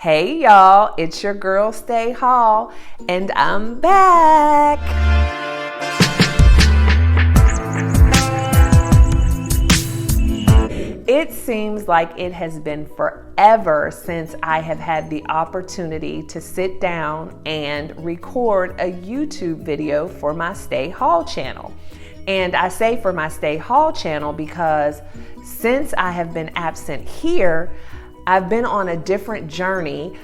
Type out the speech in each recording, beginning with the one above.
Hey y'all, it's your girl Stay Hall, and I'm back. It seems like it has been forever since I have had the opportunity to sit down and record a YouTube video for my Stay Hall channel. And I say for my Stay Hall channel because since I have been absent here, I've been on a different journey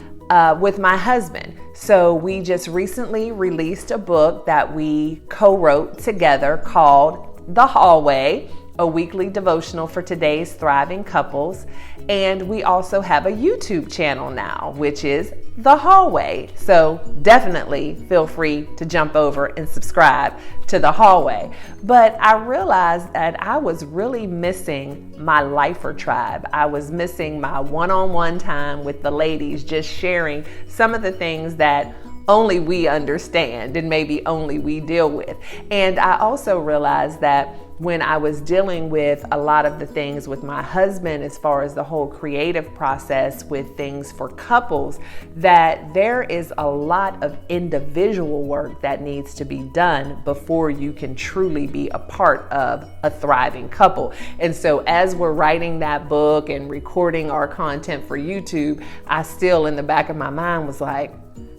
with my husband. So we just recently released a book that we co-wrote together called The Hallway, a weekly devotional for today's thriving couples. And we also have a YouTube channel now, which is The Hallway. So definitely feel free to jump over and subscribe to The Hallway. But I realized that I was really missing my lifer tribe. I was missing my one-on-one time with the ladies, just sharing some of the things that only we understand and maybe only we deal with. And I also realized that when I was dealing with a lot of the things with my husband, as far as the whole creative process with things for couples, that there is a lot of individual work that needs to be done before you can truly be a part of a thriving couple. And so as we're writing that book and recording our content for YouTube, I still in the back of my mind was like,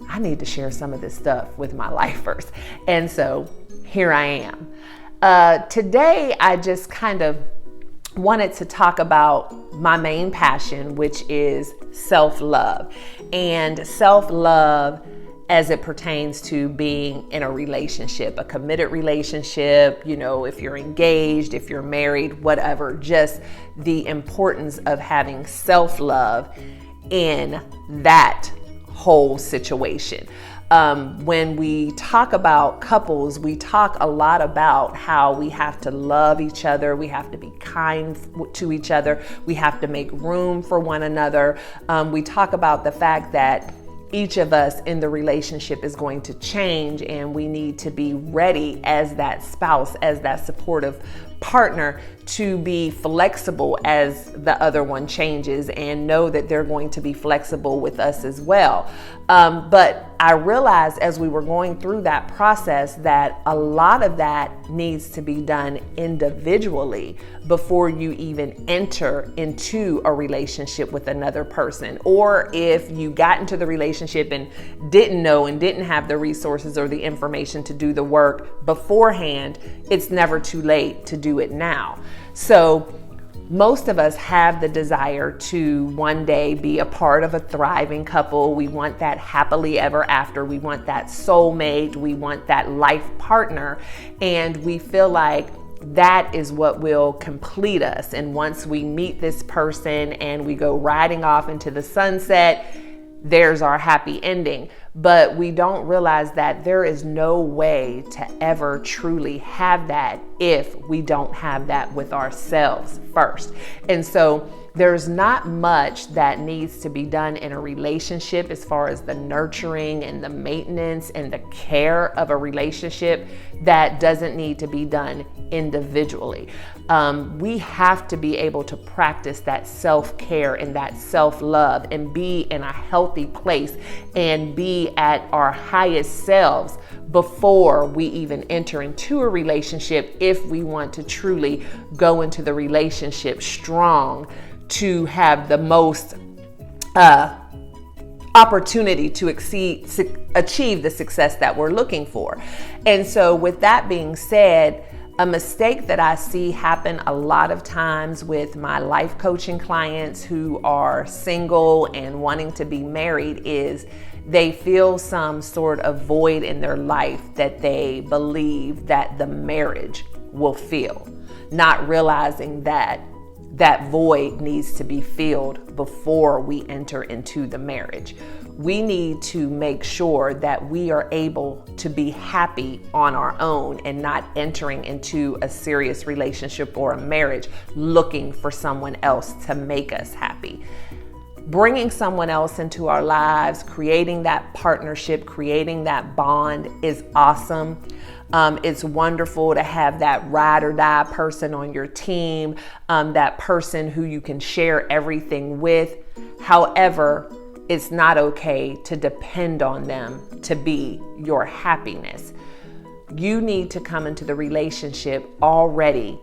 I need to share some of this stuff with my lifers. And so here I am. Today, I just kind of wanted to talk about my main passion, which is self-love. And self-love as it pertains to being in a relationship, a committed relationship, you know, if you're engaged, if you're married, whatever, just the importance of having self-love in that whole situation. When we talk about couples, we talk a lot about how we have to love each other, we have to be kind to each other, we have to make room for one another. We talk about the fact that each of us in the relationship is going to change, and we need to be ready as that spouse, as that supportive partner, to be flexible as the other one changes and know that they're going to be flexible with us as well. But I realized as we were going through that process that a lot of that needs to be done individually before you even enter into a relationship with another person. Or if you got into the relationship and didn't know and didn't have the resources or the information to do the work beforehand, it's never too late to do it now. So most of us have the desire to one day be a part of a thriving couple. We want that happily ever after. We want that soulmate. We want that life partner. And we feel like that is what will complete us. And once we meet this person and we go riding off into the sunset, there's our happy ending. But we don't realize that there is no way to ever truly have that if we don't have that with ourselves first. And so there's not much that needs to be done in a relationship as far as the nurturing and the maintenance and the care of a relationship that doesn't need to be done individually. We have to be able to practice that self-care and that self-love and be in a healthy place and be at our highest selves before we even enter into a relationship, if we want to truly go into the relationship strong to have the most opportunity to achieve the success that we're looking for. And so with that being said, a mistake that I see happen a lot of times with my life coaching clients who are single and wanting to be married is they feel some sort of void in their life that they believe that the marriage will fill, not realizing that that void needs to be filled before we enter into the marriage. We need to make sure that we are able to be happy on our own and not entering into a serious relationship or a marriage looking for someone else to make us happy. Bringing someone else into our lives, creating that partnership, creating that bond is awesome. It's wonderful to have that ride or die person on your team, that person who you can share everything with. However, it's not okay to depend on them to be your happiness. You need to come into the relationship already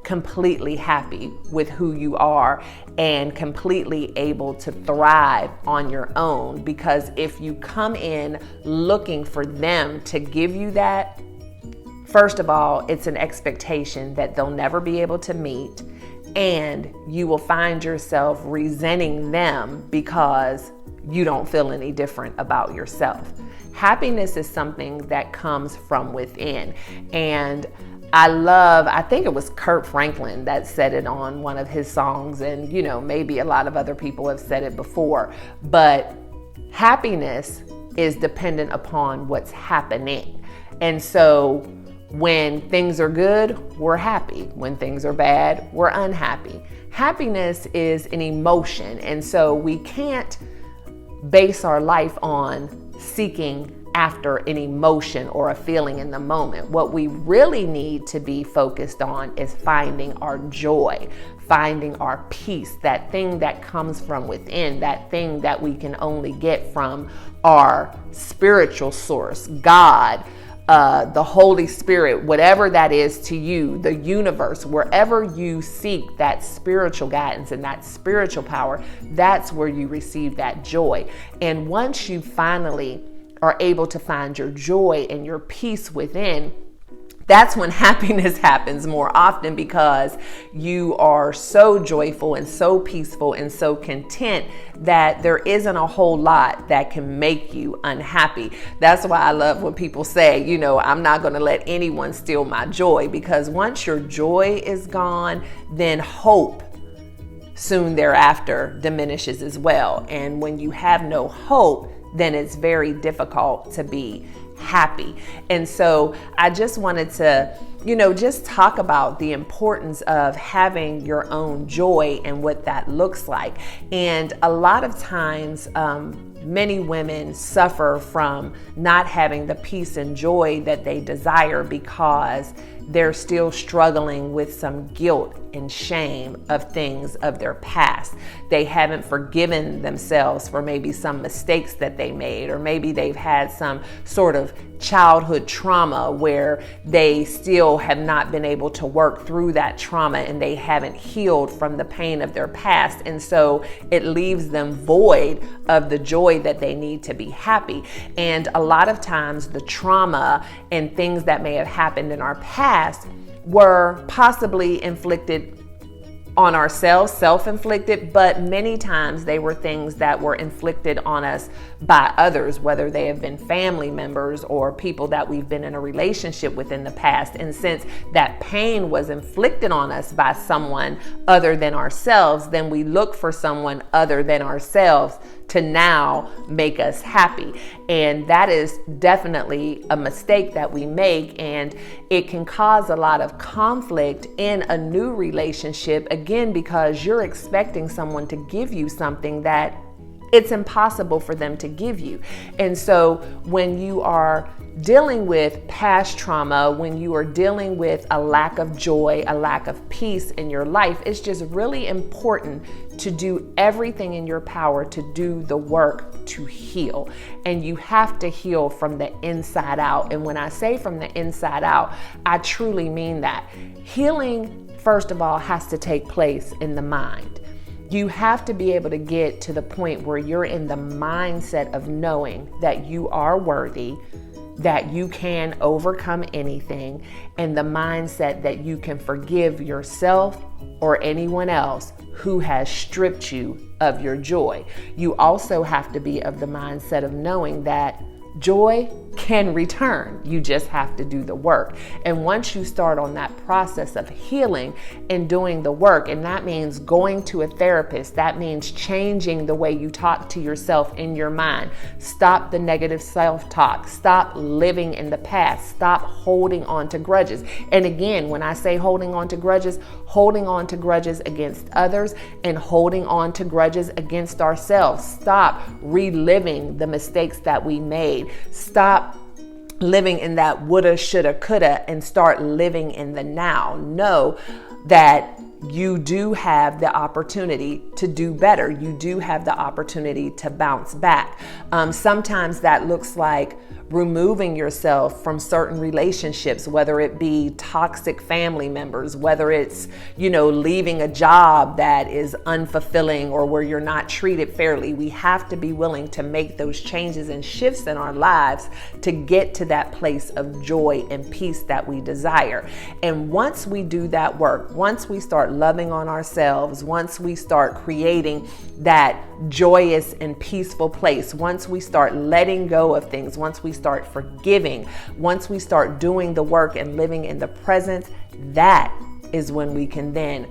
completely happy with who you are and completely able to thrive on your own. Because if you come in looking for them to give you that, first of all, it's an expectation that they'll never be able to meet, and you will find yourself resenting them because you don't feel any different about yourself. Happiness is something that comes from within. And I think it was Kirk Franklin that said it on one of his songs, and maybe a lot of other people have said it before, but happiness is dependent upon what's happening. And so when things are good, we're happy. When things are bad, we're unhappy. Happiness is an emotion, and so we can't base our life on seeking after an emotion or a feeling in the moment. What we really need to be focused on is finding our joy, finding our peace, that thing that comes from within, that thing that we can only get from our spiritual source, God, the Holy Spirit, whatever that is to you, the universe, wherever you seek that spiritual guidance and that spiritual power, that's where you receive that joy. And once you finally are able to find your joy and your peace within, that's when happiness happens more often, because you are so joyful and so peaceful and so content that there isn't a whole lot that can make you unhappy. That's why I love when people say, I'm not going to let anyone steal my joy, because once your joy is gone, then hope soon thereafter diminishes as well. And when you have no hope, then it's very difficult to be happy. And so I just wanted to, just talk about the importance of having your own joy and what that looks like. And a lot of times, many women suffer from not having the peace and joy that they desire because they're still struggling with some guilt and shame of things of their past. They haven't forgiven themselves for maybe some mistakes that they made, or maybe they've had some sort of childhood trauma where they still have not been able to work through that trauma, and they haven't healed from the pain of their past. And so it leaves them void of the joy that they need to be happy. And a lot of times the trauma and things that may have happened in our past were possibly inflicted on ourselves, self-inflicted, but many times they were things that were inflicted on us by others, whether they have been family members or people that we've been in a relationship with in the past. And since that pain was inflicted on us by someone other than ourselves, then we look for someone other than ourselves to now make us happy. And that is definitely a mistake that we make, and it can cause a lot of conflict in a new relationship, again, because you're expecting someone to give you something that it's impossible for them to give you. And so when you are dealing with past trauma, when you are dealing with a lack of joy, a lack of peace in your life, it's just really important to do everything in your power to do the work to heal. And you have to heal from the inside out. And when I say from the inside out, I truly mean that. Healing, first of all, has to take place in the mind. You have to be able to get to the point where you're in the mindset of knowing that you are worthy, that you can overcome anything, and the mindset that you can forgive yourself or anyone else who has stripped you of your joy. You also have to be of the mindset of knowing that joy can return. You just have to do the work. And once you start on that process of healing and doing the work, and that means going to a therapist, that means changing the way you talk to yourself in your mind. Stop the negative self-talk. Stop living in the past. Stop holding on to grudges. And again, when I say holding on to grudges against others and holding on to grudges against ourselves. Stop reliving the mistakes that we made. Stop living in that woulda, shoulda, coulda, and start living in the now. Know that you do have the opportunity to do better. You do have the opportunity to bounce back. Sometimes that looks like removing yourself from certain relationships, whether it be toxic family members, whether it's, leaving a job that is unfulfilling or where you're not treated fairly. We have to be willing to make those changes and shifts in our lives to get to that place of joy and peace that we desire. And once we do that work, once we start loving on ourselves, once we start creating that joyous and peaceful place, once we start letting go of things, once we start forgiving, once we start doing the work and living in the present, that is when we can then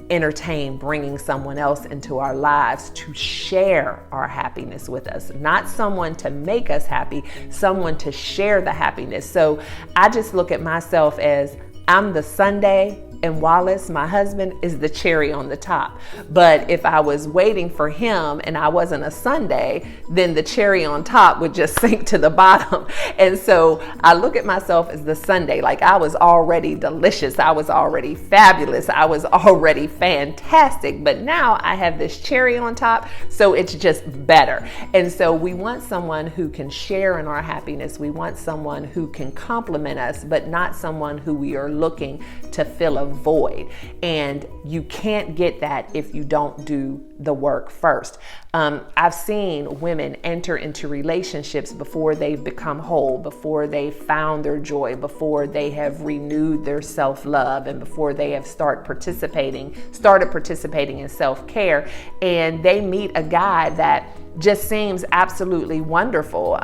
entertain bringing someone else into our lives to share our happiness with us. Not someone to make us happy, someone to share the happiness. So I just look at myself as I'm the sundae and Wallace, my husband, is the cherry on the top. But if I was waiting for him and I wasn't a sundae, then the cherry on top would just sink to the bottom. And so I look at myself as the sundae, like I was already delicious. I was already fabulous. I was already fantastic. But now I have this cherry on top, so it's just better. And so we want someone who can share in our happiness. We want someone who can compliment us, but not someone who we are looking to fill a void. And you can't get that if you don't do the work first. I've seen women enter into relationships before they've become whole, before they found their joy, before they have renewed their self-love, and before they have started participating in self-care. And they meet a guy that just seems absolutely wonderful,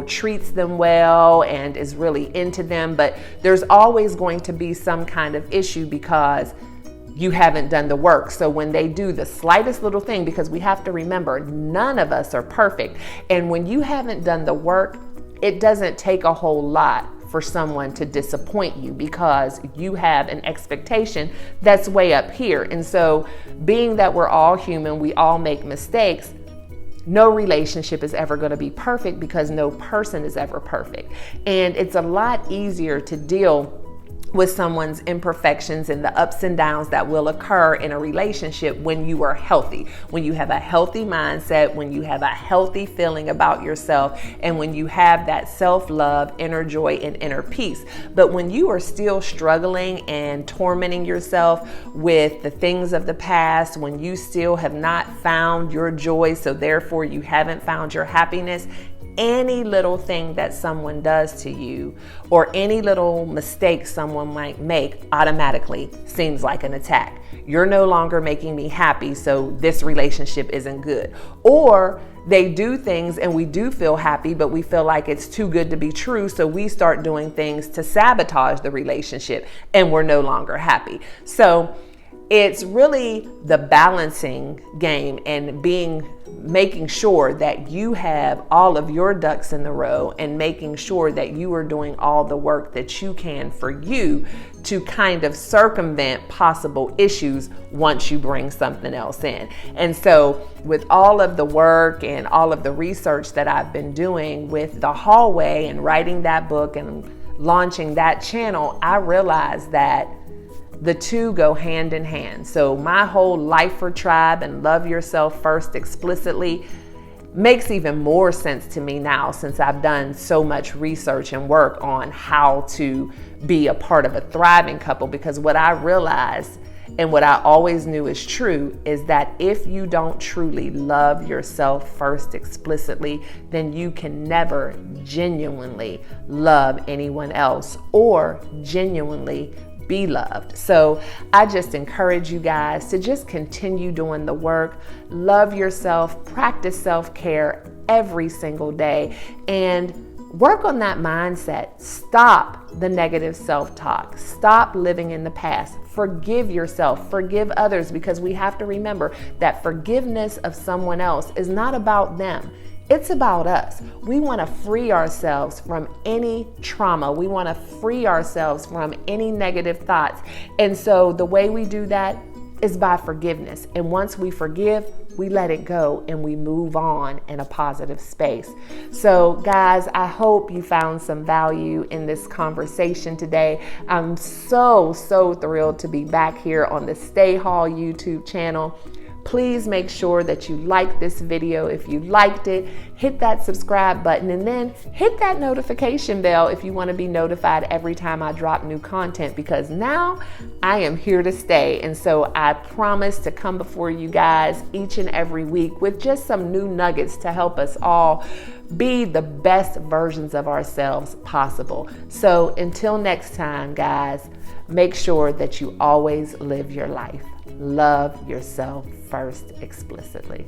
treats them well and is really into them. But there's always going to be some kind of issue because you haven't done the work. So when they do the slightest little thing, because we have to remember, none of us are perfect. And when you haven't done the work, it doesn't take a whole lot for someone to disappoint you because you have an expectation that's way up here. And so being that we're all human, we all make mistakes, no relationship is ever going to be perfect because no person is ever perfect. And it's a lot easier to deal with someone's imperfections and the ups and downs that will occur in a relationship when you are healthy, when you have a healthy mindset, when you have a healthy feeling about yourself, and when you have that self-love, inner joy, and inner peace. But when you are still struggling and tormenting yourself with the things of the past, when you still have not found your joy, so therefore you haven't found your happiness, any little thing that someone does to you or any little mistake someone might make automatically seems like an attack. You're no longer making me happy, so this relationship isn't good. Or they do things and we do feel happy, but we feel like it's too good to be true, so we start doing things to sabotage the relationship and we're no longer happy. So it's really the balancing game and making sure that you have all of your ducks in the row and making sure that you are doing all the work that you can for you to kind of circumvent possible issues once you bring something else in. And so with all of the work and all of the research that I've been doing with the hallway and writing that book and launching that channel, I realized that the two go hand in hand. So my whole Life for Tribe and Love Yourself First explicitly makes even more sense to me now since I've done so much research and work on how to be a part of a thriving couple. Because what I realized and what I always knew is true is that if you don't truly love yourself first explicitly, then you can never genuinely love anyone else or genuinely be loved. So I just encourage you guys to just continue doing the work, love yourself, practice self-care every single day, and work on that mindset. Stop the negative self-talk. Stop living in the past. Forgive yourself, forgive others, because we have to remember that forgiveness of someone else is not about them. It's about us. We want to free ourselves from any trauma. We want to free ourselves from any negative thoughts. And so the way we do that is by forgiveness. And once we forgive, we let it go and we move on in a positive space. So guys, I hope you found some value in this conversation today. I'm so thrilled to be back here on the Stay Hall YouTube channel. Please make sure that you like this video. If you liked it, hit that subscribe button and then hit that notification bell if you want to be notified every time I drop new content, because now I am here to stay. And so I promise to come before you guys each and every week with just some new nuggets to help us all be the best versions of ourselves possible. So until next time, guys, make sure that you always live your life. Love yourself first explicitly.